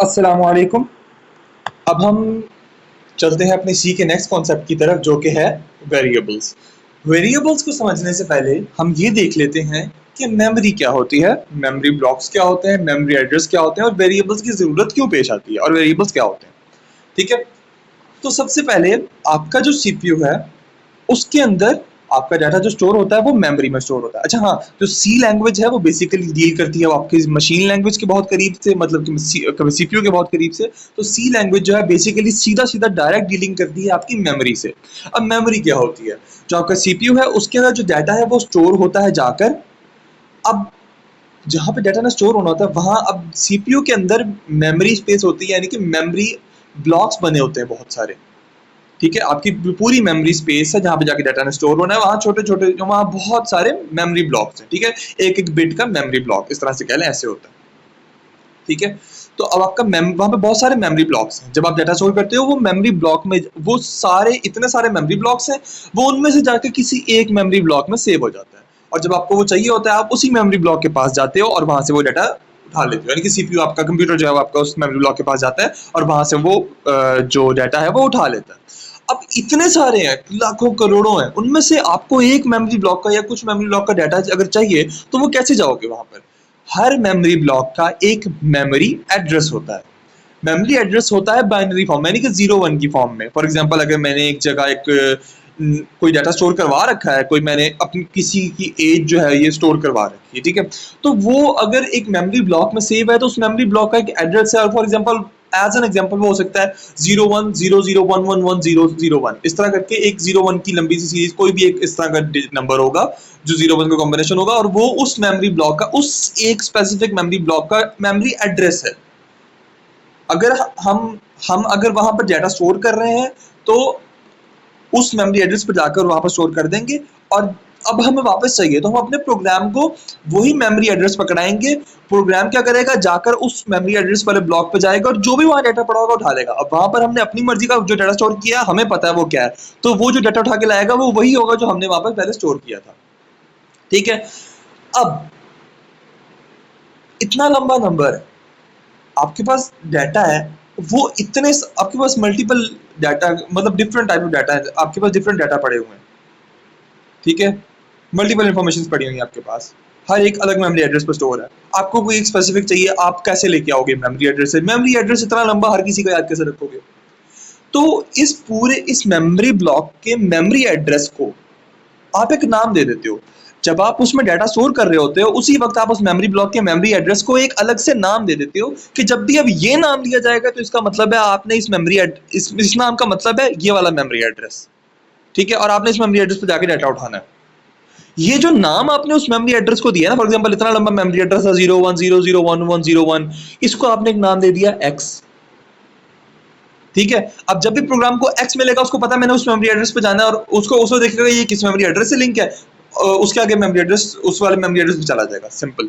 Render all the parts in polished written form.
अस्सलामुअलैकुम। अब हम चलते हैं अपने सी के नेक्स्ट कॉन्सेप्ट की तरफ जो कि है वेरिएबल्स। वेरिएबल्स को समझने से पहले हम ये देख लेते हैं कि मेमोरी क्या होती है, मेमोरी ब्लॉक्स क्या होते हैं, मेमोरी एड्रेस क्या होते हैं और वेरिएबल्स की ज़रूरत क्यों पेश आती है और वेरिएबल्स क्या होते हैं। ठीक है, तो सबसे पहले आपका जो सीपीयू है उसके अंदर आपका डाटा जो स्टोर होता है वो मेमोरी में स्टोर होता है। अच्छा हाँ, जो सी लैंग्वेज है वो बेसिकली डील करती है वो आपकी मशीन लैंग्वेज के बहुत करीब से, मतलब कि सीपीयू के बहुत करीब से। तो सी लैंग्वेज जो है बेसिकली सीधा सीधा डायरेक्ट डीलिंग करती है आपकी मेमोरी से। अब मेमोरी क्या होती है? जो आपका सीपीयू है उसके अंदर जो डाटा है वो स्टोर होता है जाकर, अब जहाँ पे डाटा ना स्टोर होना होता है वहाँ अब सीपीयू के अंदर मेमोरी स्पेस होती है, यानी कि मेमोरी ब्लॉक्स बने होते हैं बहुत सारे। ठीक है, आपकी पूरी मेमोरी स्पेस है जहाँ पे जाके डाटा ने स्टोर होना है, वहाँ छोटे छोटे वहाँ बहुत सारे मेमोरी ब्लॉक्स हैं। ठीक है, एक एक बिट का मेमोरी ब्लॉक, इस तरह से कह लें, ऐसे होता है। ठीक है, तो अब आपका वहाँ पे बहुत सारे मेमोरी ब्लॉक्स हैं। जब आप डाटा स्टोर करते हो वो मेमोरी ब्लॉक में वो सारे इतने सारे मेमोरी ब्लॉक्स हैं, वो उनमें से जाके किसी एक मेमोरी ब्लॉक में सेव हो जाता है। और जब आपको वो चाहिए होता है आप उसी मेमोरी ब्लॉक के पास जाते हो और वहां से वो डाटा उठा लेते हो, यानी कि सीपीयू आपका कंप्यूटर जो है आपका उस मेमोरी ब्लॉक के पास जाता है और वहां से वो जो डाटा है वो उठा लेता है। अब इतने सारे हैं, लाखों करोड़ों हैं, उनमें से आपको एक मेमोरी ब्लॉक का या कुछ मेमोरी ब्लॉक का डाटा अगर चाहिए तो वो कैसे जाओगे वहां पर? हर मेमोरी ब्लॉक का एक मेमोरी एड्रेस होता है। मेमोरी एड्रेस होता है बाइनरी फॉर्म, यानी कि 0 1 की फॉर्म में। फॉर एग्जांपल अगर मैंने एक जगह एक कोई डाटा स्टोर करवा रखा है, कोई मैंने अपनी किसी की एज जो है ये स्टोर करवा रखी है, ठीक है, तो वो अगर एक मेमोरी ब्लॉक में सेव है तो उस मेमोरी ब्लॉक का एक एड्रेस है। और for example as an example वो हो सकता है 0100111001, इस तरह करके एक 01 की लंबी सी सीरीज, कोई भी एक इस तरह का नंबर होगा जो 01 का कॉम्बिनेशन होगा, और वो उस मेमोरी ब्लॉक का, उस एक स्पेसिफिक मेमोरी ब्लॉक का मेमोरी एड्रेस है। अगर हम अगर वहां पर डाटा स्टोर कर रहे हैं तो उस मेमोरी एड्रेस पर जाकर वहां पर स्टोर कर देंगे। और अब हमें वापस चाहिए तो हम अपने प्रोग्राम को वही मेमोरी एड्रेस पकड़ाएंगे। प्रोग्राम क्या करेगा, जाकर उस मेमोरी एड्रेस वाले ब्लॉक पे जाएगा और जो भी वहां डाटा पड़ा होगा उठा लेगा। अब वहां पर हमने अपनी मर्जी का जो डाटा स्टोर किया हमें पता है वो क्या है, तो वो जो डाटा उठा के लाएगा वो वही होगा जो हमने वहां पर पहले स्टोर किया था। ठीक है, अब इतना लंबा नंबर है, आपके पास डाटा है, वो इतने आपके पास मल्टीपल डाटा, मतलब डिफरेंट टाइप ऑफ डाटा है, आपके पास डिफरेंट डाटा पड़े हुए हैं। ठीक है, मल्टीपल इंफॉर्मेशन पड़ी हुई है आपके पास, हर एक अलग मेमोरी एड्रेस पर स्टोर है। आपको कोई एक स्पेसिफिक चाहिए, आप कैसे लेके आओगे मेमोरी एड्रेस से? मेमोरी एड्रेस इतना लंबा हर किसी का याद कैसे रखोगे? तो इस पूरे इस मेमोरी ब्लॉक के मेमोरी एड्रेस को आप एक नाम दे देते हो। जब आप उसमें डाटा स्टोर कर रहे होते हो उसी वक्त आप उस मेमोरी ब्लॉक के मेमोरी एड्रेस को एक अलग से नाम दे देते हो कि जब भी अब ये नाम दिया जाएगा तो इसका मतलब है आपने इस मेमोरी इस नाम का मतलब है ये वाला मेमोरी एड्रेस। ठीक है, और आपने इस मेमोरी एड्रेस पर जाके डाटा उठाना है। ये जो नाम आपने उस मेमोरी एड्रेस को दिया ना, फॉर एग्जांपल इतना लंबा मेमोरी एड्रेस था 01001101, इसको आपने एक नाम दे दिया x। ठीक है, अब जब भी प्रोग्राम को x मिलेगा उसको पता है मैंने उस मेमोरी एड्रेस पे जाना है और उसको देखेगा ये किस मेमोरी एड्रेस से लिंक है, उसके आगे मेमोरी एड्रेस उस वाले मेमोरी एड्रेस पे चला जाएगा, सिंपल।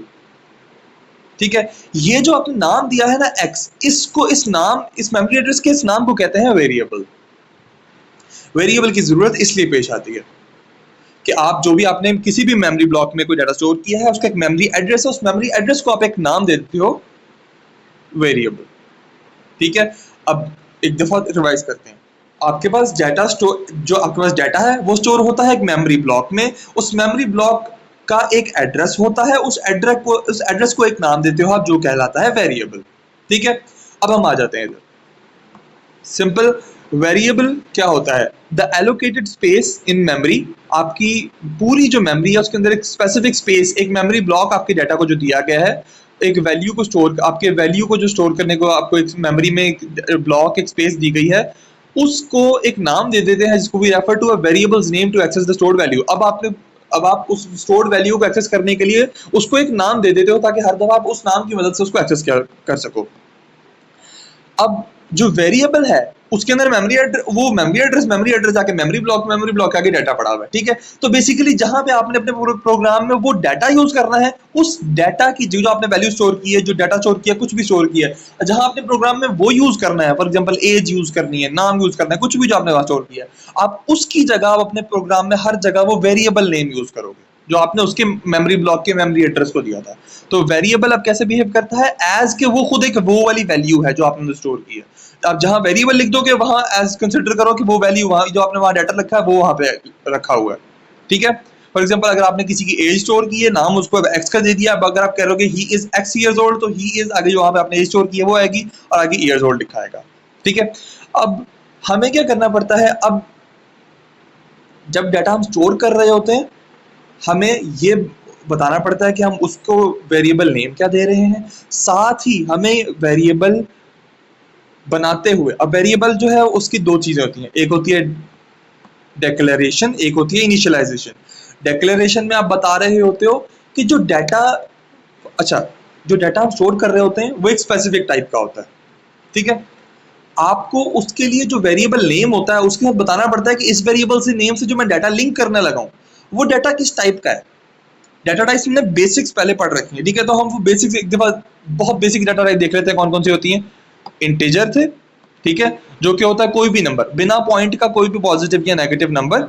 ठीक है, ये जो आपने नाम दिया है ना x, इसको इस मेमोरी एड्रेस के इस नाम को कहते हैं वेरिएबल। वेरिएबल की जरूरत इसलिए पेश आती है कि आप जो भी आपने किसी भी मेमोरी ब्लॉक में कोई डाटा स्टोर किया है उसका एक मेमोरी एड्रेस है, उस मेमोरी एड्रेस को आप एक नाम दे देते हो वेरिएबल। ठीक है, अब एक दफा रिवाइज करते हैं। आपके पास डाटा स्टोर, जो आपके पास डाटा है वो स्टोर होता है एक मेमोरी ब्लॉक में, उस मेमोरी ब्लॉक का एक एड्रेस होता है, उस एड्रेस को एक नाम देते हो आप जो कहलाता है वेरिएबल। ठीक है, अब हम आ जाते हैं इधर, सिंपल। वेरिएबल क्या होता है? The allocated space in memory, आपकी पूरी जो मेमोरी है उसके अंदर एक स्पेसिफिक स्पेस, एक मेमोरी ब्लॉक आपके डाटा को जो दिया गया है, एक वैल्यू को स्टोर, आपके वैल्यू को जो स्टोर करने को आपको एक मेमोरी में एक ब्लॉक, एक स्पेस दी गई है, उसको एक नाम दे देते हैं जिसको we refer to a variables name to access the stored value. अब आप उस स्टोर्ड वैल्यू को एक्सेस करने के लिए उसको एक नाम दे देते हो ताकि हर दफा आप उस नाम की मदद से उसको एक्सेस कर सको। अब जो वेरिएबल है उसके अंदर मेमोरी एड्रेस जाके मेमोरी ब्लॉक के आगे डाटा पड़ा हुआ है। ठीक है, तो बेसिकली जहां पे आपने अपने पूरे प्रोग्राम में वो डाटा यूज करना है, उस डाटा की जो आपने वैल्यू स्टोर की है, जो डाटा स्टोर किया, कुछ भी स्टोर किया है, जहां आपने प्रोग्राम में वो यूज करना है, फॉर एग्जांपल एज यूज करनी है, नाम यूज करना है, कुछ भी जो आपने वहां स्टोर किया है, आप उसकी जगह आप अपने प्रोग्राम में हर जगह वो वेरिएबल नेम यूज करोगे। जो आपने उसके मेमोरी ब्लॉक के मेमोरी एड्रेस को दिया था। तो वेरिएबल अब कैसे बिहेव करता है, एज के वो खुद एक वो वाली वैल्यू है जो आपने स्टोर की है। तो आप जहां वेरिएबल लिख दोगे वहां एज कंसिडर करो कि वो वैल्यू वहां जो आपने वहां डाटा रखा है वो वहां पे रखा हुआ है। ठीक है, फॉर एग्जाम्पल अगर आपने किसी की एज स्टोर की है, नाम उसको एक्स का दे दिया, अब अगर आप कह रहे हो he is x years old, तो ही इज आगे जो वहां पे आपने एज स्टोर की है वो आएगी और आगे ईयर्स ओल्ड लिखा आएगा। ठीक है, अब हमें क्या करना पड़ता है, अब जब डाटा हम स्टोर कर रहे होते हैं हमें ये बताना पड़ता है कि हम उसको वेरिएबल नेम क्या दे रहे हैं, साथ ही हमें वेरिएबल बनाते हुए, अब वेरिएबल जो है उसकी दो चीजें होती हैं, एक होती है डेक्लेरेशन, एक होती है इनिशियलाइजेशन। डेक्लेरेशन में आप बता रहे होते हो कि जो डाटा, अच्छा, जो डाटा आप स्टोर कर रहे होते हैं वो एक स्पेसिफिक टाइप का होता है। ठीक है, आपको उसके लिए जो वेरिएबल नेम होता है उसके साथ बताना पड़ता है कि इस वेरिएबल से नेम से जो मैं डाटा लिंक करने लगा हूं वो डाटा किस टाइप का है। डाटा टाइप्स हमने बेसिक्स पहले पढ़ रखी है, ठीक है, तो हम वो बेसिक्स एक दफा बहुत बेसिक डाटा टाइप देख लेते हैं कौन कौन सी होती हैं। इंटीजर थे, ठीक है, जो कि होता है कोई भी नंबर बिना पॉइंट का, कोई भी पॉजिटिव या negative number,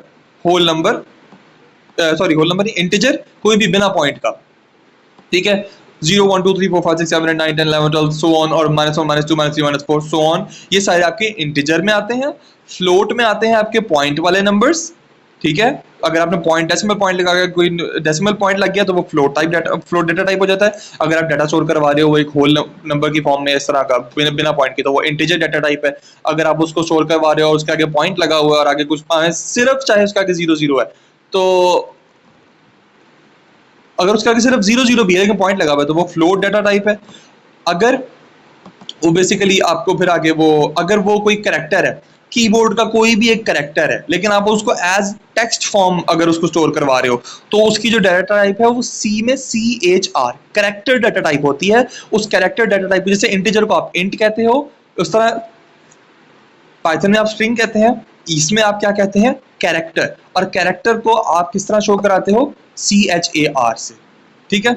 whole number, sorry whole number integer कोई भी बिना पॉइंट का। ठीक है, 0 1 2 3 4 5 6 7 8 9 10 11 12 सो ऑन, और -1 -2 -3 -4 सो ऑन, ये सारे आपके इंटीजर में आते हैं। फ्लोट में आते हैं आपके पॉइंट वाले नंबर्स। ठीक है, अगर आपने पॉइंट डेसिमल पॉइंट लगा के कोई डेसिमल पॉइंट लग गया तो वो float type data, float data type हो जाता है। अगर आप डाटा स्टोर करवा रहे हो वो एक होल नंबर की फॉर्म में इस तरह का बिना पॉइंट के, तो वो इंटीजर डाटा टाइप है। अगर आप उसको स्टोर करवा रहे हो और उसके आगे पॉइंट लगा हुआ है और आगे कुछ सिर्फ चाहे उसके आगे 0 0 है, तो अगर उसके आगे सिर्फ 0 0 भी है लेकिन पॉइंट लगा हुआ है तो वो फ्लोट डाटा टाइप है। अगर वो बेसिकली आपको फिर आगे वो, अगर वो कोई करेक्टर है, कीबोर्ड का कोई भी एक करेक्टर है लेकिन आप उसको एज टेक्स्ट फॉर्म अगर उसको स्टोर करवा रहे हो तो उसकी जो डाटा टाइप है वो सी में CHR करेक्टर डाटा टाइप होती है। उस करेक्टर डाटा टाइप, जैसे इंटीजर को आप इंट कहते हो उस तरह पाइथन में आप स्ट्रिंग कहते हैं, इसमें आप क्या कहते हैं, कैरेक्टर, और कैरेक्टर को आप किस तरह शो कराते हो, CHAR से। ठीक है,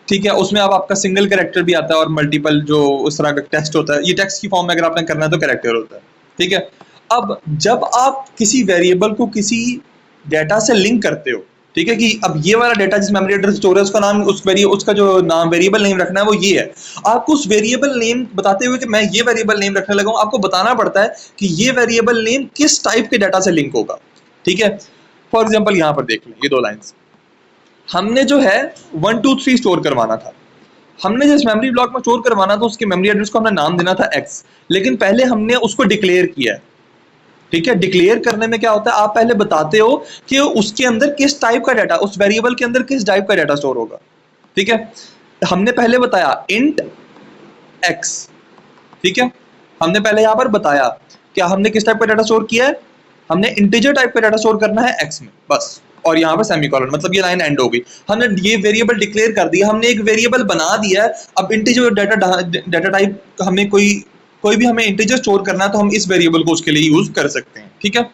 ठीक है, उसमें अब आपका सिंगल कैरेक्टर भी आता है और मल्टीपल जो उस तरह का टेक्स्ट होता है, ये टेक्स्ट की फॉर्म में अगर आपने करना है तो कैरेक्टर होता है। ठीक है, अब जब आप किसी वेरिएबल को किसी डेटा से लिंक करते हो, ठीक है, कि अब ये वाला डेटा जिस मेमोरी एड्रेस स्टोर है उसका नाम, उसका जो नाम वेरिएबल नेम रखना है वो ये है। आपको उस वेरिएबल नेम बताते हुए कि मैं ये वेरिएबल नेम रखने लगा हूं, आपको बताना पड़ता है कि ये वेरिएबल नेम किस टाइप के डाटा से लिंक होगा। ठीक है, फॉर एग्जाम्पल यहां पर देख लें ये दो लाइन्स, हमने जो है 1 2 3 स्टोर करवाना था, हमने जिस मेमोरी ब्लॉक में स्टोर करवाना था उसके मेमोरी एड्रेस को हमने नाम देना था एक्स, लेकिन पहले हमने उसको डिक्लेयर किया है। ठीक है, डिक्लेयर करने में क्या होता है, आप पहले बताते हो कि उसके अंदर किस टाइप का डाटा, उस वेरिएबल के अंदर किस टाइप का डाटा स्टोर होगा। ठीक है, हमने पहले बताया इंट एक्स। ठीक है, हमने पहले यहां पर बताया क्या हमने किस टाइप का डाटा स्टोर किया है, हमने इंटीजर टाइप का डाटा स्टोर करना है एक्स में बस, और यहाँ पर सेमीकोलन, मतलब ये लाइन एंड हो गई। हमने ये वेरिएबल डिक्लेयर कर दिया, हमने एक वेरिएबल बना दिया है। अब इंटीजर डाटा टाइप हमें कोई कोई भी हमें इंटीजर स्टोर करना है तो हम इस वेरिएबल को उसके लिए यूज कर सकते हैं। ठीक है,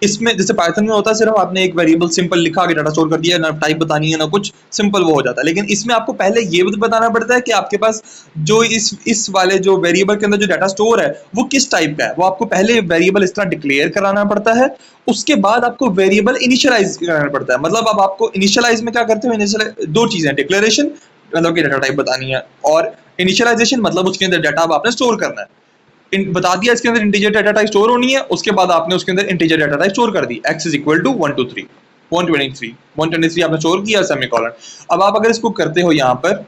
इसमें जैसे पाइथन में होता है सिर्फ आपने एक वेरिएबल सिंपल लिखा, आगे डाटा स्टोर कर दिया, ना टाइप बतानी है ना कुछ, सिंपल वो हो जाता है। लेकिन इसमें आपको पहले ये बताना पड़ता है कि आपके पास जो इस वाले जो वेरिएबल के अंदर जो डाटा स्टोर है वो किस टाइप का है, वो आपको पहले वेरिएबल इस तरह डिक्लेयर कराना पड़ता है। उसके बाद आपको वेरिएबल इनिशियलाइज कराना पड़ता है। मतलब अब आपको इनिशियलाइज में क्या करते हो, इनिशियलाइज दो चीजें, डिक्लेरेशन मतलब कि डाटा टाइप बतानी है, और इनिशियलाइजेशन मतलब उसके अंदर डाटा अब आपने स्टोर करना है। बता दिया इसके अंदर इंटीजर डाटा टाइप स्टोर होनी है, उसके बाद आपने उसके अंदर इंटीजर डाटा टाइप स्टोर कर दी, x इज इक्वल टू 123 आपने स्टोर किया सेमीकोलन। अब आप अगर इसको करते हो यहाँ पर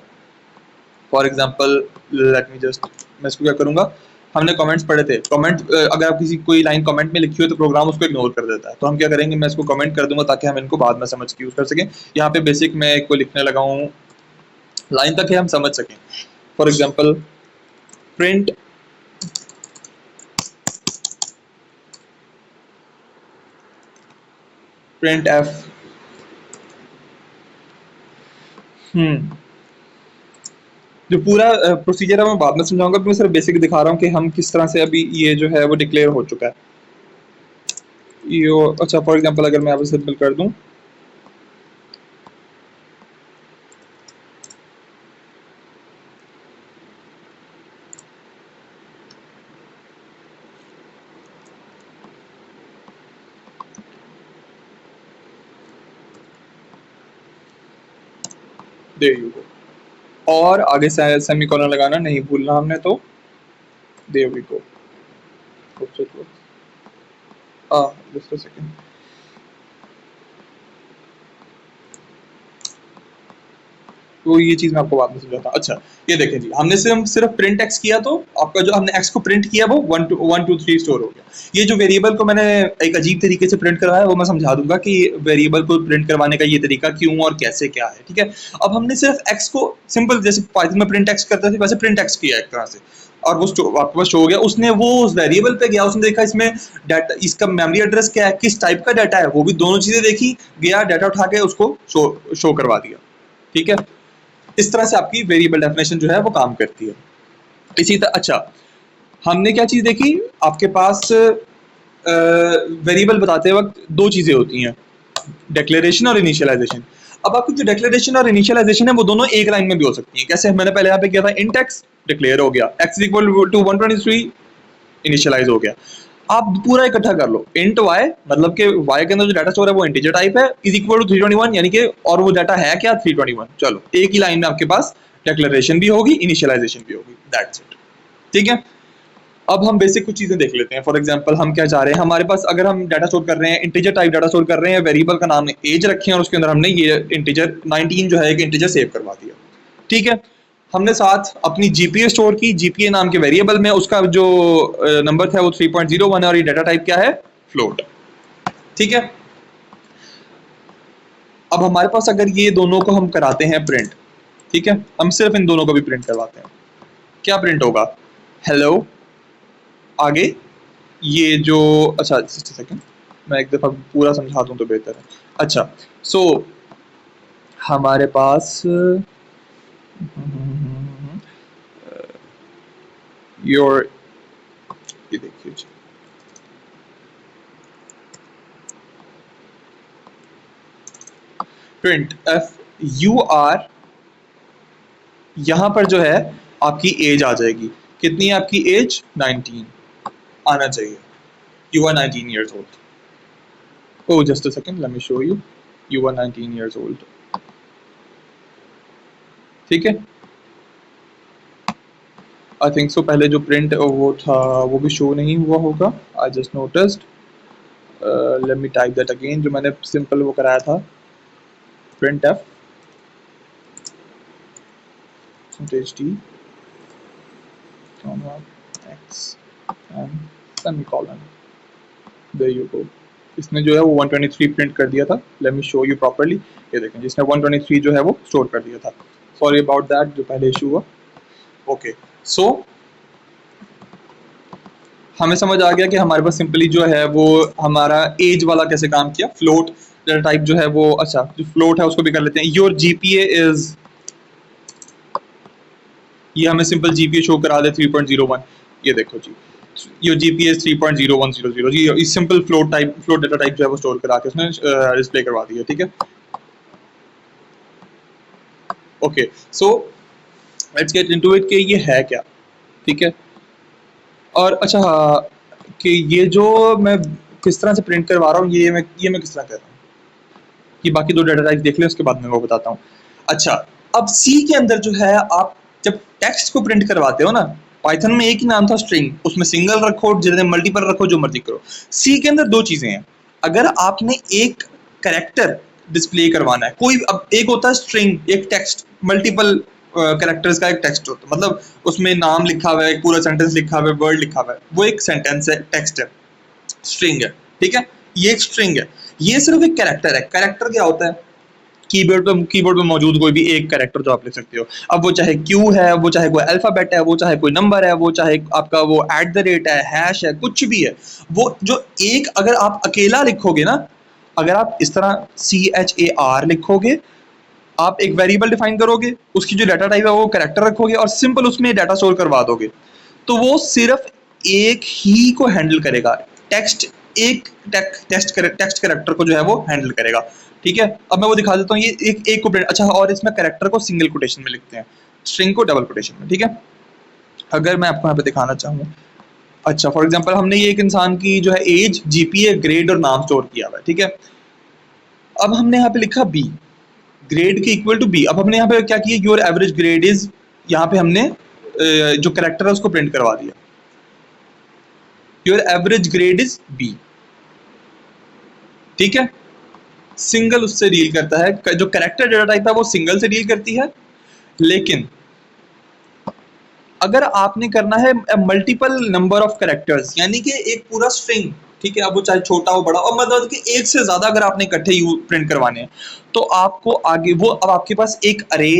for example, let me just, मैं इसको क्या करूंगा, हमने कमेंट्स पढ़े थे, कमेंट अगर आप किसी कोई लाइन कमेंट में लिखी हो तो प्रोग्राम उसको इग्नोर कर देता है, तो हम क्या करेंगे, मैं इसको कमेंट कर दूंगा ताकि हम इनको बाद में समझ के यूज कर सकें। यहाँ पे बेसिक मैं एक को लिखने लगा हूँ, लाइन तक है हम समझ सकें। For example print print F. जो पूरा प्रोसीजर है मैं बाद में समझाऊंगा, मैं सिर्फ बेसिक दिखा रहा हूँ कि हम किस तरह से अभी ये जो है वो डिक्लेयर हो चुका है। यो अच्छा, फॉर एग्जांपल अगर मैं आप सिंपल कर दूं, देयर यू गो। और आगे सेमीकोलन लगाना नहीं भूलना हमने, तो there we go. Just a second. तो ये चीज मैं आपको बाद में समझाता हूँ। अच्छा, ये देखें जी, हमने सिर्फ प्रिंट एक्स किया तो आपका जो हमने एक्स को प्रिंट किया वो 1 2 3 स्टोर हो गया। ये जो वेरिएबल को मैंने एक अजीब तरीके से प्रिंट करवाया वो मैं समझा दूंगा कि वेरिएबल को प्रिंट करवाने का ये तरीका क्यों और कैसे क्या है, ठीक है। अब हमने सिर्फ एक्स को सिंपल जैसे पाइथन में प्रिंट एक्स करते थे वैसे प्रिंट एक्स किया एक तरह से, और वो आपके पास शो हो गया। उसने वो उस वेरिएबल पे गया, उसने देखा इसमें डाटा, इसका मेमोरी एड्रेस क्या है, किस टाइप का डाटा है, वो भी दोनों चीजें देखी, गया डाटा उठा के उसको शो करवा दिया, ठीक है। इस तरह से आपकी वेरिएबल डेफिनेशन जो है वो काम करती है। इसी तरह अच्छा, हमने क्या चीज देखी, आपके पास वेरिएबल बताते वक्त दो चीजें होती हैं, डिक्लेरेशन और इनिशियलाइजेशन। अब आपकी जो डिक्लेरेशन और इनिशियलाइजेशन है वो दोनों एक लाइन में भी हो सकती हैं। कैसे, मैंने पहले यहाँ पे किया था, इंट एक्स डिक्लेयर हो गया, एक्स इक्वल टू 123 इनिशियलाइज हो गया। आप पूरा इकट्ठा कर लो, इंट वाई मतलब कि वाई के अंदर जो डाटा स्टोर है वो इंटीजर टाइप है, इज इक्वल टू 321 यानी कि, और वो डाटा है क्या 321। चलो, एक ही लाइन में आपके पास डिक्लेरेशन भी होगी, इनिशियलाइजेशन भी होगी, दैट्स इट, ठीक है। अब हम बेसिक कुछ चीजें देख लेते हैं। फॉर एग्जांपल हम क्या चाह रहे हैं, हमारे पास अगर हम डाटा स्टोर कर रहे हैं, इंटीजर टाइप डाटा स्टोर कर रहे हैं, वेरिएबल का नाम एज रखे हैं और उसके अंदर हमने ये इंटीजर 19 जो है एक इंटीजर सेव करवा दिया, ठीक है। हमने साथ अपनी जीपीए स्टोर की, जीपीए नाम के वेरिएबल में उसका जो नंबर था वो 3.01 है और ये डाटा टाइप क्या है, फ्लोट, ठीक है। अब हमारे पास अगर ये दोनों को हम कराते हैं प्रिंट, ठीक है, हम सिर्फ इन दोनों को भी प्रिंट करवाते हैं, क्या प्रिंट होगा, हेलो। आगे ये जो, अच्छा जस्ट सेकंड, मैं एक दफा पूरा समझा दूं तो बेहतर है। अच्छा, सो हमारे पास योर, ये देखिए जी, प्रिंट एफ यू आर, यहां पर जो है आपकी एज आ जाएगी, कितनी है आपकी एज, 19 आना चाहिए, you are 19 years old। Oh, just a second, let me show you, you are 19 years old, ठीक है। आई थिंक सो पहले जो प्रिंट वो था वो भी शो नहीं हुआ होगा, I just noticed. Let me type that again, जो मैंने सिंपल वो कराया था, print F T X and semicolon, there you go. इसने जो है वो 123 प्रिंट कर दिया था, let me show you properly. ये देखें, जिसने 123 जो है वो स्टोर कर दिया था, सॉरी अबाउट दैट, जो पहले इशू हुआ। ओके, सो हमें समझ आ गया कि हमारे पास सिंपली जो है वो हमारा एज वाला कैसे काम किया, फ्लोट टाइप जो है वो, अच्छा जो फ्लोट है उसको भी कर लेते हैं, योर जीपीए इज, ये हमें सिंपल जीपीए शो करा दे 3.01, ये देखो जी, योर जीपीए इज 3.0100 जी, इस simple float type, float data type जो है वो स्टोर करा के उसने डिस्प्ले करवा दिया, ठीक है। Okay, so let's get into it कि ये है क्या, ठीक है। और अच्छा कि ये जो मैं किस तरह से प्रिंट करवा रहा हूँ, ये मैं किस तरह कर रहा हूँ, कि बाकी दो डाटा टाइप देख लें उसके बाद मैं वो बताता हूँ। अच्छा, अब सी के अंदर जो है आप जब टेक्स्ट को प्रिंट करवाते हो ना, पाइथन में एक ही नाम था स्ट्रिंग, उसमें सिंगल रखो, जितने मल्टीपल रखो, जो मर्जी करो। सी के अंदर दो चीजें हैं, अगर आपने एक कैरेक्टर डिस्प्ले करवाना है, कोई, अब एक होता है स्ट्रिंग, एक टेक्स्ट, मल्टीपल कैरेक्टर्स का एक टेक्स्ट होता है, मतलब उसमें नाम लिखा हुआ है, एक पूरा सेंटेंस लिखा हुआ है, वर्ड लिखा हुआ है, वो एक सेंटेंस है, टेक्स्ट है, स्ट्रिंग है, ठीक है। ये एक स्ट्रिंग है, ये सिर्फ एक कैरेक्टर है। कैरेक्टर क्या होता है, कीबोर्ड पे मौजूद कोई भी एक कैरेक्टर जो आप लिख सकते हो। अब वो चाहे क्यू है, वो चाहे कोई अल्फाबेट है, वो चाहे कोई नंबर है, वो चाहे आपका वो @ है, हैश है, कुछ भी है, वो जो एक, अगर आप अकेला लिखोगे ना, अगर आप इस तरह CHAR लिखोगे, आप एक वेरिएबल डिफाइन करोगे, उसकी जो डाटा टाइप है वो कैरेक्टर रखोगे और सिंपल उसमें डाटा स्टोर करवा दोगे, तो वो सिर्फ एक ही को हैंडल करेगा, टेक्स्ट, एक टेक्स्ट कैरेक्टर को जो है वो हैंडल करेगा, ठीक है। अब मैं वो दिखा देता हूँ, ये एक को प्रिंट, अच्छा, और इसमें कैरेक्टर को सिंगल कोटेशन में लिखते हैं, स्ट्रिंग को डबल कोटेशन में, ठीक है। अगर मैं आपको यहाँ पे दिखाना चाहूँ, अच्छा फॉर एग्जांपल हमने ये एक इंसान की जो है एज, जीपीए, ग्रेड और नाम स्टोर किया हुआ है, ठीक है। अब हमने यहाँ पे लिखा बी, ग्रेड के इक्वल टू बी। अब हमने यहाँ पे क्या किया, योर एवरेज ग्रेड इज, यहाँ पे हमने जो करेक्टर है उसको प्रिंट करवा दिया, your average grade is B. ठीक है, सिंगल उससे डील करता है, जो करेक्टर डेटा टाइप है वो सिंगल से डील करती है। लेकिन अगर आपने करना है मल्टीपल नंबर ऑफ करेक्टर्स, यानी कि एक पूरा स्ट्रिंग, ठीक है, अब वो चाहे छोटा हो बड़ा, और मतलब कि एक से ज्यादा अगर आपने इकट्ठे प्रिंट करवाने हैं, तो आपको आगे वो, अब आपके पास एक अरे,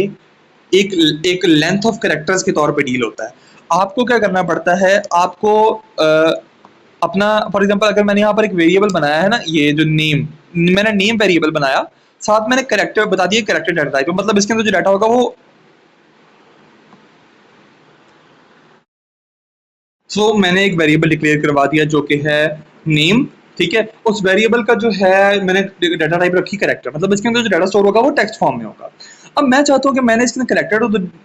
एक लेंथ ऑफ करेक्टर्स के तौर पे डील होता है। आपको क्या करना पड़ता है, आपको अपना, फॉर एग्जांपल अगर मैंने यहाँ पर एक वेरिएबल बनाया है ना, ये जो नेम, मैंने नेम वेरिएबल बनाया, साथ मैंने करेक्टर बता दिया, करेक्टर डाटा टाइप, मतलब इसके अंदर जो डाटा होगा वो मैंने एक वेरिएबल डिक्लेयर करवा दिया जो कि है नेम। ठीक है, उस वेरिएबल का जो है मैंने डाटा टाइप रखी करेक्टर, मतलब इसके अंदर जो डाटा स्टोर होगा वो टेक्स्ट फॉर्म में होगा। अब मैं चाहता हूँ कि मैंने इसके अंदर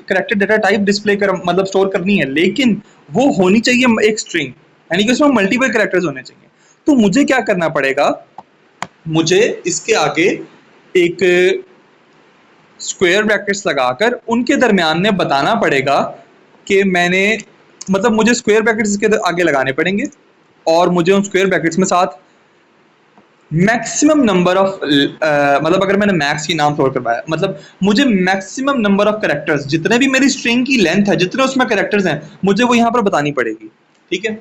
करेक्टर डाटा टाइप डिस्प्ले कर, मतलब स्टोर करनी है, लेकिन वो होनी चाहिए एक स्ट्रिंग, यानी कि उसमें मल्टीपल करेक्टर्स होने चाहिए। तो मुझे क्या करना पड़ेगा, मुझे इसके आगे एक स्क्वायर ब्रैकेट्स लगाकर उनके दरमियान में बताना पड़ेगा कि मैंने, मतलब मुझे स्क्वायर ब्रैकेट्स इसके आगे लगाने पड़ेंगे, और मुझे उन स्क्वायर ब्रैकेट्स में साथ मैक्सिमम नंबर ऑफ, मतलब अगर मैंने मैक्स की नाम स्टोर करवाया, मतलब मुझे मैक्सिमम नंबर ऑफ करेक्टर्स, जितने भी मेरी स्ट्रिंग की लेंथ है, जितने उसमें करेक्टर्स हैं, मुझे वो यहाँ पर बतानी पड़ेगी। ठीक है,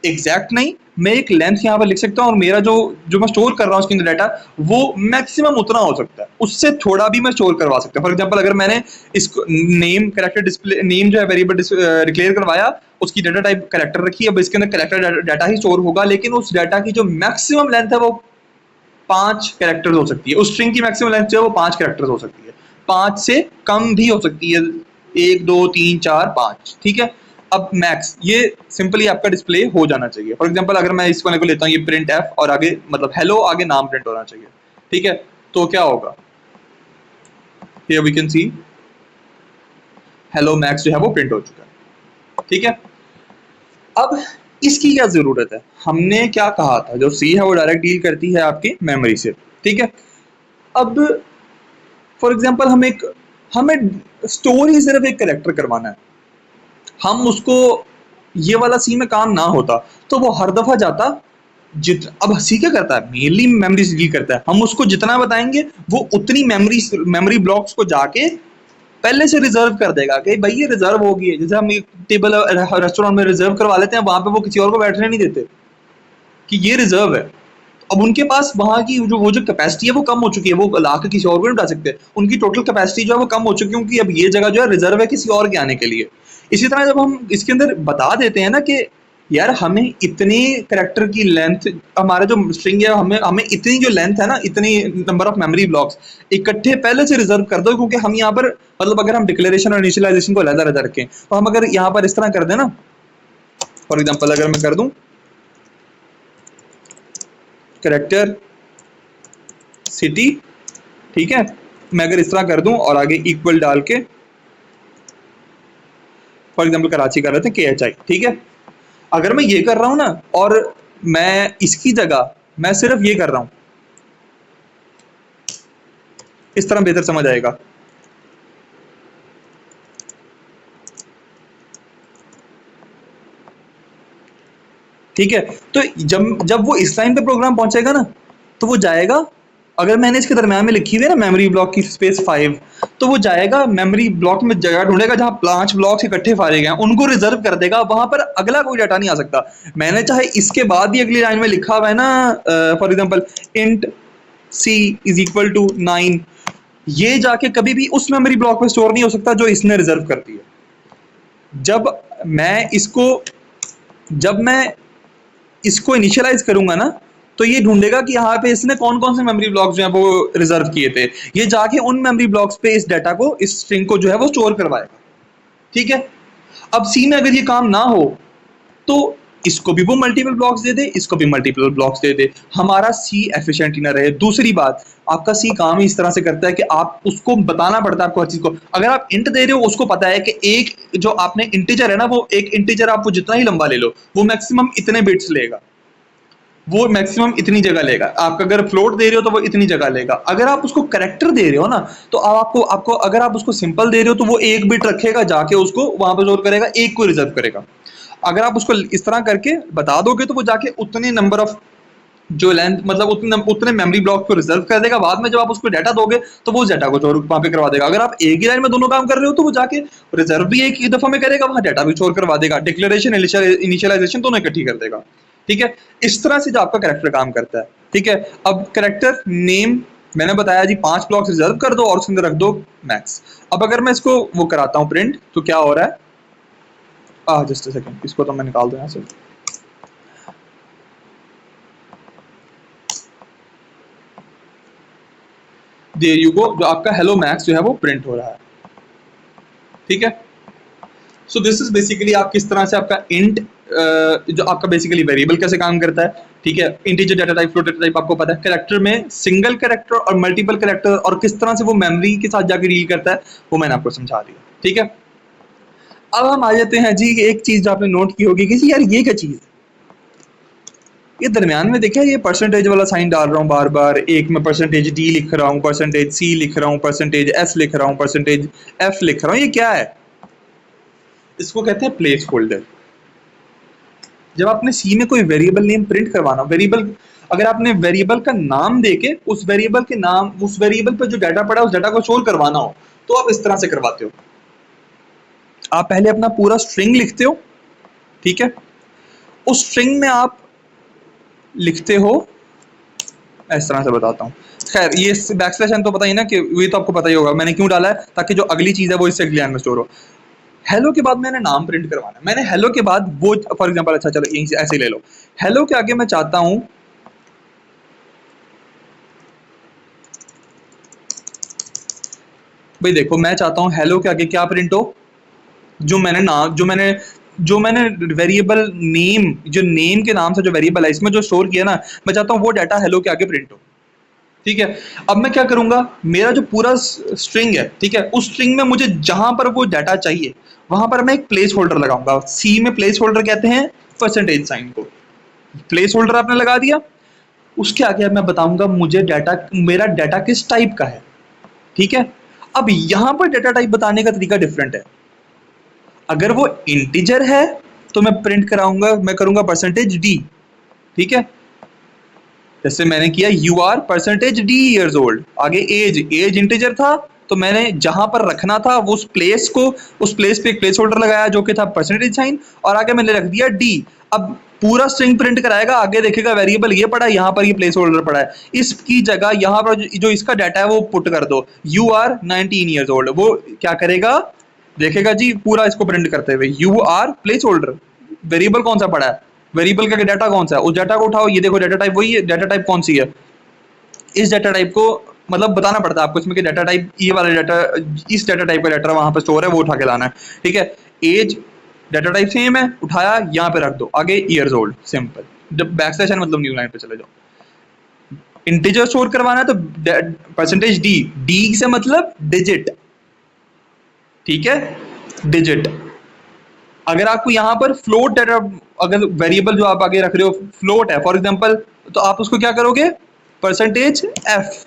एग्जैक्ट नहीं, मैं एक लेंथ यहाँ पर लिख सकता हूँ, और मेरा जो जो मैं स्टोर कर रहा हूँ उसके अंदर डाटा, वो मैक्सिमम उतना हो सकता है, उससे थोड़ा भी मैं स्टोर करवा सकता हूँ। फॉर एग्जांपल अगर मैंने इसको नेम करेक्टर डिस्प्ले, नेम जो है वेरिएबल डिक्लेयर करवाया, उसकी डाटा टाइप करेक्टर रखी, अब इसके अंदर करेक्टर डाटा ही स्टोर होगा, लेकिन उस डाटा की जो मैक्सिमम लेंथ है वो 5 कैरेक्टर्स हो सकती है। उस स्ट्रिंग की मैक्सिमम लेंथ जो है वो 5 कैरेक्टर्स हो सकती है, 5 से कम भी हो सकती है, 1 2 3 4 5। ठीक है, अब मैक्स ये सिंपली आपका डिस्प्ले हो जाना चाहिए। फॉर एग्जांपल अगर मैं इस वाले को लेता हूँ, ये प्रिंट एफ, और आगे मतलब हेलो, आगे नाम प्रिंट होना चाहिए। ठीक है, तो क्या होगा, here we can see hello max जो है वो प्रिंट हो चुका है। ठीक है, अब इसकी क्या जरूरत है, हमने क्या कहा था, जो सी है वो डायरेक्ट डील करती है आपकी मेमोरी से। ठीक है, अब फॉर एग्जांपल हमें स्टोर ही सिर्फ एक करेक्टर करवाना है, हम उसको, ये वाला सी में काम ना होता तो वो हर दफा जाता, अब सी क्या करता है, मेनली मेमोरी से डील करता है, हम उसको जितना बताएंगे वो उतनी मेमोरी ब्लॉक्स को जाके पहले से रिजर्व कर देगा कि भाई ये रिजर्व होगी है। जैसे हम एक टेबल रेस्टोरेंट में रिजर्व करवा लेते हैं, वहां पे वो किसी और को बैठने नहीं देते कि ये रिजर्व है। अब उनके पास वहां की जो कैपेसिटी है वो कम हो चुकी है, वो ला के किसी और को नहीं उठा सकते, उनकी टोटल कैपेसिटी जो है वो कम हो चुकी है, क्योंकि अब ये जगह जो है रिजर्व है किसी और के आने के लिए। इसी तरह जब हम इसके अंदर बता देते हैं ना कि यार हमें इतनी करेक्टर की लेंथ, हमारा जो स्ट्रिंग है, हमें हमें इतनी जो लेंथ है ना, इतनी नंबर ऑफ मेमोरी ब्लॉक्स इकट्ठे पहले से रिजर्व कर दो, क्योंकि हम यहाँ पर, मतलब अगर हम डिक्लेरेशन और इनिशियलाइजेशन को अलग अलग रखें, तो हम अगर यहाँ पर इस तरह कर दें ना, फॉर एग्जाम्पल अगर मैं कर दूं करेक्टर सिटी, ठीक है, मैं अगर इस तरह कर दूं और आगे इक्वल डाल के, फॉर एग्जांपल कराची कर रहे थे KHI, ठीक है, अगर मैं ये कर रहा हूं ना, और मैं इसकी जगह मैं सिर्फ ये कर रहा हूं, इस तरह बेहतर समझ आएगा। ठीक है, तो जब जब वो इस लाइन पे प्रोग्राम पहुंचेगा ना, तो वो जाएगा, अगर मैंने इसके दरम्यान में लिखी हुई है ना मेमोरी ब्लॉक की स्पेस 5, तो वो जाएगा मेमोरी ब्लॉक में, जगह ढूंढेगा जहां 5 ब्लॉक्स इकट्ठे फाड़े गए हैं, उनको रिजर्व कर देगा, वहां पर अगला कोई डाटा नहीं आ सकता। मैंने चाहे इसके बाद भी अगली लाइन में लिखा हुआ है ना, for example int C is equal to 9, ये जाके कभी भी उस मेमोरी ब्लॉक में स्टोर नहीं हो सकता जो इसने रिजर्व कर दी है। जब मैं इसको जब मैं इसको इनिशियलाइज करूंगा ना, तो ये ढूंढेगा कि यहाँ पे इसने कौन कौन से मेमोरी ब्लॉक्स जो है वो रिजर्व किए थे, ये जाके उन मेमोरी ब्लॉक्स पे इस डाटा को, इस स्ट्रिंग को जो है वो स्टोर करवाएगा। ठीक है, अब सी में अगर ये काम ना हो, तो इसको भी वो मल्टीपल ब्लॉक्स दे दे, इसको भी मल्टीपल ब्लॉक्स दे दे, हमारा सी एफिशिएंट ही ना रहे। दूसरी बात, आपका सी काम ही इस तरह से करता है कि आप उसको बताना पड़ता है आपको हर चीज को। अगर आप इंट दे रहे हो, उसको पता है कि एक जो आपने इंटीजर है ना, वो एक इंटीजर आपको जितना ही लंबा ले लो वो मैक्सिमम इतने बिट्स लेगा, वो मैक्सिमम इतनी जगह लेगा। आप अगर फ्लोट दे रहे हो तो वो इतनी जगह लेगा। अगर आप उसको करेक्टर दे रहे हो ना, तो अब आपको आपको अगर आप उसको सिंपल दे रहे हो तो वो एक बिट रखेगा, जाके उसको वहां पर स्टोर करेगा, एक को रिजर्व करेगा। अगर आप उसको इस तरह करके बता दोगे तो वो जाके उतने नंबर ऑफ जो लेंथ मतलब उतने मेमोरी ब्लॉक को रिजर्व कर देगा। बाद में जब आप उसको डाटा दोगे तो वो उस डाटा को स्टोर वहां पे करवा देगा। अगर आप एक ही लाइन में दोनों काम कर रहे हो तो वो जाके रिजर्व भी एक ही दफा में करेगा, वहां डाटा भी स्टोर करवा देगा, डिक्लेरेशन इनिशियलाइजेशन दोनों इकट्ठी कर देगा। ठीक है, इस तरह से जो आपका करेक्टर काम करता है। ठीक है, अब करेक्टर नेम मैंने बताया जी 5 ब्लॉक्स रिजर्व कर दो और उसके अंदर रख दो मैक्स। अब अगर मैं इसको वो कराता हूँ प्रिंट, तो क्या हो रहा है, जस्ट अ सेकंड, इसको तो मैं निकाल दूं यहाँ से। देयर यू गो, जो आपका हेलो मैक्स जो है वो प्रिंट हो रहा है। ठीक है, सो दिस इज बेसिकली आप किस तरह से आपका इंट जो आपका बेसिकली वेरिएबल कैसे काम करता है। ठीक है, integer data type, float data type आपको पता है। कैरेक्टर में सिंगल कैरेक्टर और मल्टीपल कैरेक्टर और किस तरह से वो मेमोरी के साथ जाकर डील करता है वो मैंने आपको समझा दिया। ठीक है, अब हम आ जाते हैं जी एक चीज जो आपने नोट की होगी कि यार ये क्या चीज है। ये दरमियान में देखिए, ये परसेंटेज वाला साइन डाल रहा हूँ बार बार, एक में परसेंटेज डी लिख रहा हूँ, परसेंटेज सी लिख रहा हूँ, परसेंटेज एस लिख रहा हूँ, परसेंटेज एफ लिख रहा हूँ, ये क्या है। इसको कहते हैं प्लेस होल्डर। जब आपने सी में कोई वेरिएबल नेम प्रिंट करवाना, वेरिएबल अगर आपने वेरिएबल का नाम देके उस वेरिएबल के नाम उस वेरिएबल पर जो डाटा पड़ा है उस डाटा को स्टोर करवाना हो तो आप इस तरह से करवाते हो। आप पहले अपना पूरा स्ट्रिंग लिखते हो। ठीक है, उस स्ट्रिंग में आप लिखते हो, इस तरह से बताता हूँ। खैर ये बैकस्लैश एन तो पता ही ना कि ये तो आपको पता ही होगा मैंने क्यों डाला है, ताकि जो अगली चीज है वो इससे अगली लाइन में स्टोर हो। हेलो के बाद मैंने नाम प्रिंट करवाना है। मैंने हेलो के बाद वो फॉर एग्जांपल, अच्छा चलो ऐसे ही ले लो, हेलो के आगे मैं चाहता हूं भाई, देखो मैं चाहता हूं हेलो के आगे क्या प्रिंट हो, जो मैंने नाम जो मैंने वेरिएबल नेम, जो नेम के नाम से जो वेरिएबल है इसमें जो स्टोर किया ना, मैं चाहता हूं वो डाटा हेलो के आगे प्रिंट हो। ठीक है, अब मैं क्या करूंगा, मेरा जो पूरा स्ट्रिंग है, ठीक है, उस स्ट्रिंग में मुझे जहां पर वो डाटा चाहिए वहां पर मैं एक प्लेस होल्डर लगाऊंगा। सी में प्लेस होल्डर कहते हैं परसेंटेज साइन को। प्लेस होल्डर आपने लगा दिया, उसके आगे अब मैं बताऊंगा मुझे डाटा, मेरा डाटा किस टाइप का है। ठीक है, अब यहां पर डाटा टाइप बताने का तरीका डिफरेंट है। अगर वो इंटीजर है तो मैं प्रिंट कराऊंगा, मैं करूंगा परसेंटेज डी। ठीक है, जैसे मैंने किया you are percentage D years old, आगे एज इंटीजर था तो मैंने जहां पर रखना था वो उस प्लेस पे एक प्लेस होल्डर लगाया जो कि था परसेंटेज साइन, और आगे मैंने रख दिया डी। अब पूरा स्ट्रिंग प्रिंट कराएगा, आगे देखेगा वेरिएबल ये पड़ा है, यहाँ पर ये प्लेस होल्डर पड़ा है, इसकी जगह यहाँ पर जो इसका डाटा है वो पुट कर दो, यू आर 19 ईयर्स ओल्ड। वो क्या करेगा, देखेगा जी पूरा इसको प्रिंट करते हुए you are place holder, variable कौन सा पड़ा है, वेरिएबल का डाटा कौन सा है, उस डाटा को उठाओ, ये देखो डाटा टाइप वही है, डाटा टाइप कौन सी है, इस डाटा टाइप को मतलब बताना पड़ता है आपको इसमें कि डाटा टाइप ये वाला डाटा, इस डाटा टाइप का डाटा वहां पर स्टोर है वो उठा के लाना है। ठीक है, एज डाटा टाइप सेम है, उठाया यहाँ पे रख दो, आगे ईयर्स ओल्ड सिंपल। जब बैक स्लैश मतलब न्यू लाइन पे चले जाओ। इंटीजर स्टोर करवाना है तो परसेंटेज डी, डी से मतलब डिजिट। ठीक है, डिजिट। अगर आपको यहाँ पर फ्लोट डाटा, अगर वेरिएबल जो आप आगे रख रहे हो फ्लोट है फॉर एग्जांपल, तो आप उसको क्या करोगे, परसेंटेज एफ।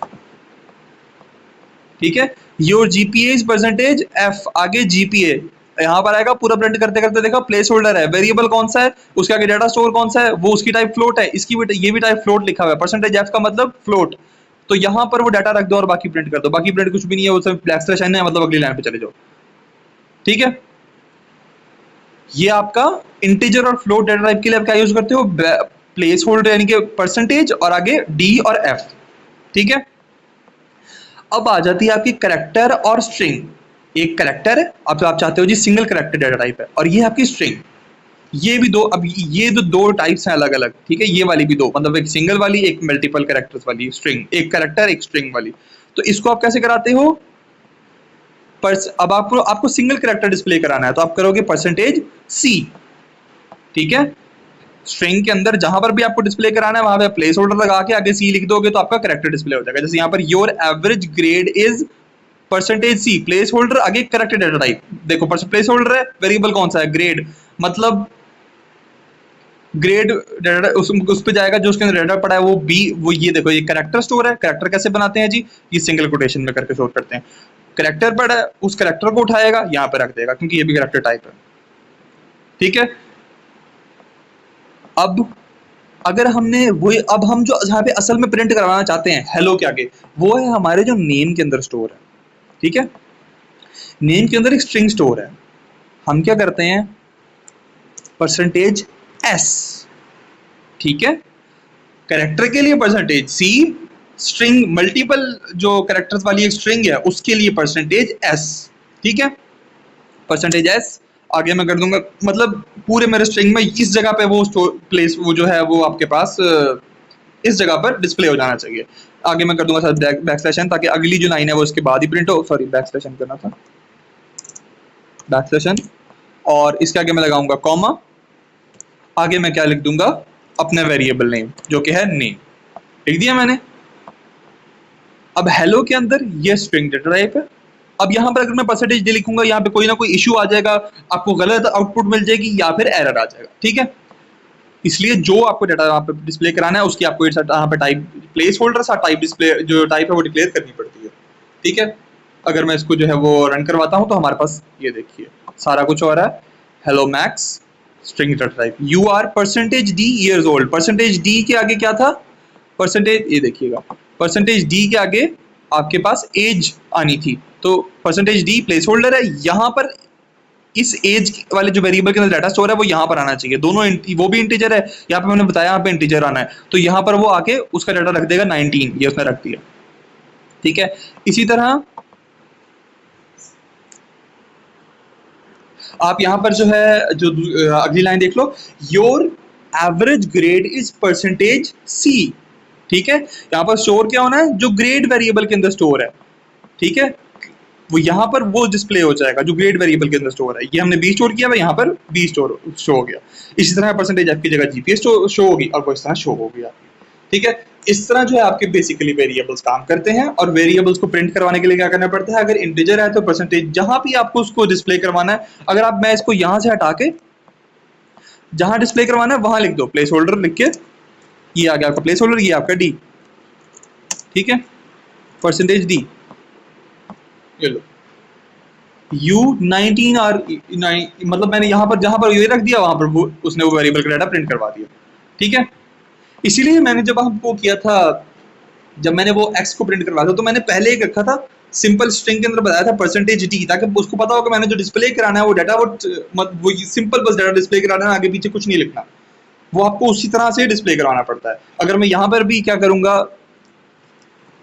ठीक है, your GPA is percentage F, आगे जीपीए यहाँ पर आएगा, पूरा प्रिंट करते करते देखा प्लेस होल्डर है, वेरिएबल कौन सा है, उसके आगे डाटा स्टोर कौन सा है, वो उसकी टाइप फ्लोट है, इसकी भी ये भी टाइप फ्लोट लिखा हुआ है, परसेंटेज एफ का मतलब फ्लोट। तो यहाँ पर वो डाटा रख दो और बाकी प्रिंट कर दो, बाकी प्रिंट कुछ भी नहीं है, वो सब ब्लैक स्लैश है, मतलब अगली लाइन पे चले जाओ। ठीक है, ये आपका इंटीजर और फ्लोट डाटा टाइप के लिए आप क्या यूज करते हो, प्लेस होल्डर यानी कि परसेंटेज और आगे डी और एफ। ठीक है, अब आ जाती है आपकी करेक्टर और स्ट्रिंग। एक करेक्टर है, अब आप चाहते हो जी सिंगल करेक्टर डाटा टाइप है, और ये आपकी स्ट्रिंग। ये भी दो, अब ये जो दो टाइप्स हैं अलग अलग। ठीक है, ये वाली भी दो, मतलब एक सिंगल वाली, एक मल्टीपल करेक्टर्स वाली स्ट्रिंग, एक करेक्टर एक स्ट्रिंग वाली। तो इसको आप कैसे कराते हो, अब आपको सिंगल करेक्टर डिस्प्ले कराना है तो आप करोगे परसेंटेज सी। ठीक है, स्ट्रिंग के अंदर जहां पर भी आपको डिस्प्ले कराना है वहां पे प्लेस होल्डर लगा के आगे सी लिख दोगे तो आपका करेक्टर डिस्प्ले हो जाएगा। जैसे यहाँ पर your average grade is percentage C, place holder आगे करेक्टेड डाटा टाइप, देखो प्लेस होल्डर है, वेरिएबल कौन सा है, ग्रेड, मतलब ग्रेड डाटा उस पे जाएगा जो उसके अंदर डाटा पड़ा है वो बी, वो ये देखो ये कैरेक्टर स्टोर है। कैरेक्टर कैसे बनाते हैं जी, ये सिंगल कोटेशन में करके स्टोर करते हैं। कैरेक्टर पड़ा है, उस कैरेक्टर को उठाएगा यहाँ पे रख देगा क्योंकि ये भी कैरेक्टर टाइप है, ठीक है। अब अगर हमने वही, अब हम जो जहाँ पे असल में प्रिंट करवाना चाहते हैं हेलो के आगे, वो है हमारे जो नेम के अंदर स्टोर है, ठीक है। नेम के अंदर एक स्ट्रिंग स्टोर है, हम क्या करते हैं परसेंटेज एस, ठीक है। कैरेक्टर के लिए परसेंटेज सी, स्ट्रिंग मल्टीपल जो कैरेक्टर्स वाली एक स्ट्रिंग है उसके लिए परसेंटेज एस, ठीक है। परसेंटेज एस आगे मैं कर दूंगा, मतलब पूरे मेरे स्ट्रिंग में इस जगह पे वो प्लेस वो जो है वो आपके पास इस जगह पर डिस्प्ले हो जाना चाहिए। आगे मैं कर दूंगा सर बैक स्लैश एन, ताकि अगली जो लाइन है वो इसके बाद ही प्रिंट हो। सॉरी बैक स्लैश एन करना था, बैक स्लैश एन, और इसके आगे मैं लगाऊंगा कॉमा। आगे मैं क्या लिख दूंगा, अपने वेरिएबल नेम जो कि है नेम, लिख दिया मैंने। अब हेलो के अंदर ये स्ट्रिंग डेटा टाइप है। अब यहाँ पर अगर मैं परसेंटेज डी लिखूंगा, यहाँ पे कोई ना कोई इशू आ जाएगा, आपको गलत आउटपुट मिल जाएगी या फिर एरर आ जाएगा, ठीक है। इसलिए जो आपको डाटा यहाँ पे डिस्प्ले कराना है उसकी आपको यहाँ पे टाइप प्लेस होल्डर सा टाइप डिस्प्ले जो टाइप है वो डिक्लेयर करनी पड़ती है, ठीक है। अगर मैं इसको जो है वो रन करवाता हूँ तो हमारे पास ये देखिए सारा कुछ हो रहा है। Hello max string data type, you are percentage D years old. Percentage D के आगे क्या था, परसेंटेज, ये देखिएगा परसेंटेज डी के आगे आपके पास एज आनी थी, तो परसेंटेज डी प्लेस होल्डर है। यहाँ पर इस एज वाले जो वेरिएबल के अंदर डाटा स्टोर है वो यहाँ पर आना चाहिए, दोनों वो भी इंटीजर है, यहाँ पे मैंने बताया यहाँ पे इंटीजर आना है, तो यहाँ पर वो आके उसका डाटा रख देगा 19, ये उसने रख दिया, ठीक है। इसी तरह आप यहाँ पर जो है जो अगली लाइन देख लो, your average grade is percentage C, ठीक है। यहाँ पर स्टोर क्या होना है, जो ग्रेड वेरिएबल के अंदर स्टोर है, ठीक है, वो यहाँ पर वो डिस्प्ले हो जाएगा जो ग्रेड वेरिएबल के अंदर स्टोर है। ये हमने बी स्टोर किया हुआ, यहाँ पर बी स्टोर शो हो गया। इसी तरह परसेंटेज एफ की जगह जीपीएस शो होगी और वो इस तरह शो होगी आपकी, ठीक है। इस तरह जो है आपके बेसिकली वेरिएबल्स काम करते हैं। और वेरिएबल्स को प्रिंट करवाने के लिए क्या करना पड़ता है, अगर इंटीजर है तो परसेंटेज जहां भी आपको उसको डिस्प्ले करवाना है, अगर आप मैं इसको यहां से हटा के जहां डिस्प्ले करवाना है वहां लिख दो प्लेस होल्डर लिख के, ये आ गया आपका प्लेस होल्डर, ये आपका डी, ठीक है, परसेंटेज डी, ये लो U19 और मतलब मैंने यहाँ पर जहां पर ये रख दिया वहां पर वो उसने वो वेरिएबल का डाटा प्रिंट करवा दिया, ठीक है। इसीलिए मैंने जब हमको किया था, जब मैंने वो एक्स को प्रिंट करवाया था तो मैंने पहले एक रखा था सिंपल स्ट्रिंग के अंदर बताया था परसेंटेज डी, ताकि उसको पता हो कि मैंने जो डिस्प्ले कराना है वो डाटा वो सिंपल बस डाटा डिस्प्ले कराना है, आगे पीछे कुछ नहीं लिखना, वो आपको उसी तरह से डिस्प्ले करवाना पड़ता है। अगर मैं यहाँ पर भी क्या करूंगा,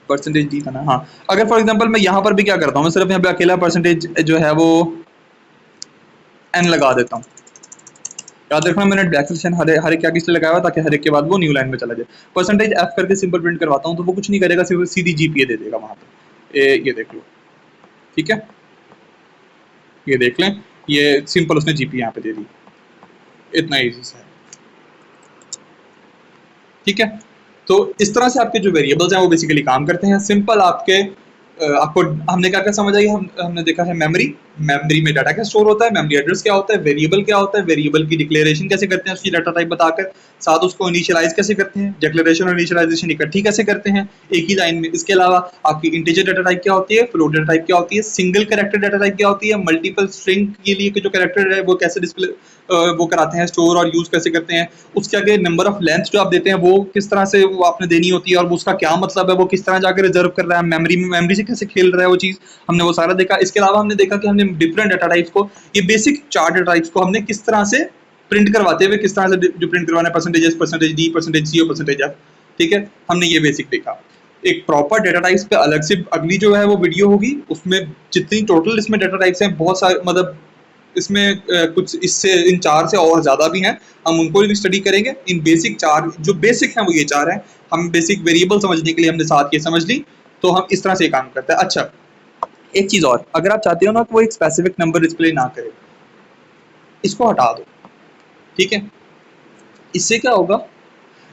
परसेंटेज डी था ना, हाँ, अगर फॉर एग्जांपल मैं यहाँ पर भी क्या करता हूँ, मैं सिर्फ यहाँ पे अकेला परसेंटेज जो है वो एन लगा देता हूँ। याद रखना मैंने बैक सेक्शन हर एक क्या किसलिए लगाया हुआ, ताकि हर एक के बाद वो न्यू लाइन में चला जाए। परसेंटेज एफ करके सिंपल प्रिंट करवाता हूँ तो वो कुछ नहीं करेगा, सिर्फ सीधी जीपीए दे देगा वहां पे, ये देख लो, ठीक है, ये देख लें, ये सिंपल उसने जीपी यहाँ पे दे दी, इतना ईजी से, ठीक है। तो इस तरह से आपके जो वेरिएबल्स हैं वो बेसिकली काम करते हैं। सिंपल आपके आपको हमने क्या क्या समझ आई, हमने देखा है मेमोरी में डाटा क्या स्टोर होता है, मेमोरी एड्रेस क्या होता है, वेरिएबल क्या होता है, वेरिएबल की डिक्लेरेशन कैसे करते हैं उसकी डाटा टाइप बताकर, साथ उसको इनिशियलाइज कैसे करते हैं, डिक्लेरेशन और इनिशियलाइजेशन इकट्ठी कैसे करते हैं एक ही लाइन में। इसके अलावा आपकी इंटीजर डाटा टाइप क्या होती है, फ्लोट डाटा टाइप क्या होती है, सिंगल कैरेक्टर डाटा टाइप क्या होती है, मल्टीपल स्ट्रिंग के लिए जो कैरेक्टर है वो कैसे डिस्प्ले वो कराते हैं स्टोर और यूज कैसे करते हैं, उसके आगे नंबर ऑफ लेंथ जो आप देते हैं वो किस तरह से वो आपने देनी होती है और उसका क्या मतलब है, वो किस तरह जाकर रिजर्व कर रहा है मेमोरी में, मेमोरी से कैसे खेल रहा है वो चीज़, हमने वो सारा देखा। इसके अलावा हमने देखा कि हमने डिफरेंट डाटा टाइप्स को, ये बेसिक 4 डाटा टाइप्स को हमने किस तरह से प्रिंट करवाते हुए किस तरह से जो प्रिंट करवाना है, percentage S, percentage D, percentage C और परसेंटेज एफ, ठीक है, हमने ये बेसिक देखा। एक प्रॉपर डाटा टाइप्स पे अलग से अगली जो है वो वीडियो होगी, उसमें जितनी टोटल इसमें डाटा टाइप्स हैं बहुत सारे, मतलब इसमें कुछ इससे इन 4 से और ज़्यादा भी हैं, हम उनको भी स्टडी करेंगे। इन बेसिक 4 जो बेसिक हैं वो ये 4 हैं। हम बेसिक वेरिएबल समझने के लिए हमने साथ ये समझ ली, तो हम इस तरह से काम करते हैं। अच्छा, एक चीज़ और, अगर आप चाहते हो ना कि वो एक स्पेसिफिक नंबर डिस्प्ले ना करे, इसको हटा दो, ठीक है। इससे क्या होगा,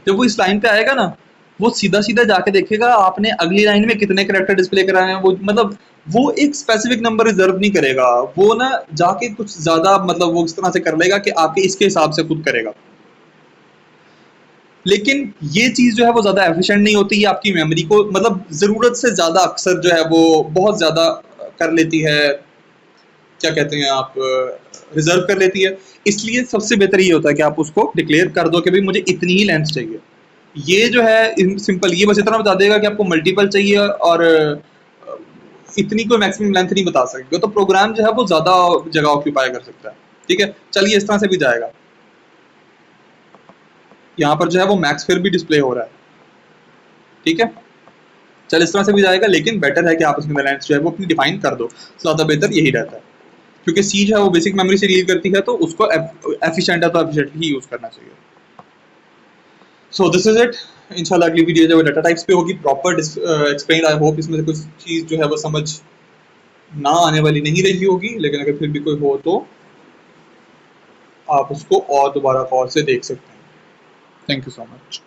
जब वो इस लाइन पे आएगा ना, वो सीधा सीधा जाके देखेगा आपने अगली लाइन में कितने कैरेक्टर डिस्प्ले कराए हैं, वो मतलब वो एक स्पेसिफिक नंबर रिजर्व नहीं करेगा, वो ना जाके कुछ ज्यादा मतलब वो इस तरह से कर लेगा कि आपके इसके हिसाब से खुद करेगा, लेकिन ये चीज़ जो है वो ज़्यादा एफिशिएंट नहीं होती, ये आपकी मेमोरी को मतलब ज़रूरत से ज़्यादा अक्सर जो है वो बहुत ज़्यादा कर लेती है, क्या कहते हैं आप, रिज़र्व कर लेती है। इसलिए सबसे बेहतर ये होता है कि आप उसको डिक्लेयर कर दो कि भई मुझे इतनी ही लेंथ चाहिए। ये जो है सिंपल, ये बस इतना बता देगा कि आपको मल्टीपल चाहिए और इतनी कोई मैक्सिमम लेंथ नहीं बता सकेगा, तो प्रोग्राम जो है वो ज़्यादा जगह ऑक्यूपाई कर सकता है। ठीक है, चलिए इस तरह से भी जाएगा। यहाँ पर जो है वो मैक्स फिर भी डिस्प्ले हो रहा है। ठीक है, चल इस तरह से भी जाएगा, लेकिन बेटर है कि आप उसमें लेंथ जो है वो अपनी डिफाइन कर दो, ज़्यादा बेहतर यही रहता है। क्योंकि सी जो है वो बेसिक मेमोरी से डील करती है, तो उसको एफिशिएंट है तो एफिशिएंटली ही यूज़ करना चाहिए। So this is it. इंशाल्लाह अगली वीडियो जो है डाटा टाइप्स पे होगी, प्रॉपर एक्सप्लेन। आई होप इसमें से कुछ चीज़ जो है वो समझ ना आने वाली नहीं रही होगी, लेकिन अगर फिर भी कोई हो तो आप उसको और दोबारा गौर से देख सकते हैं। Thank you so much.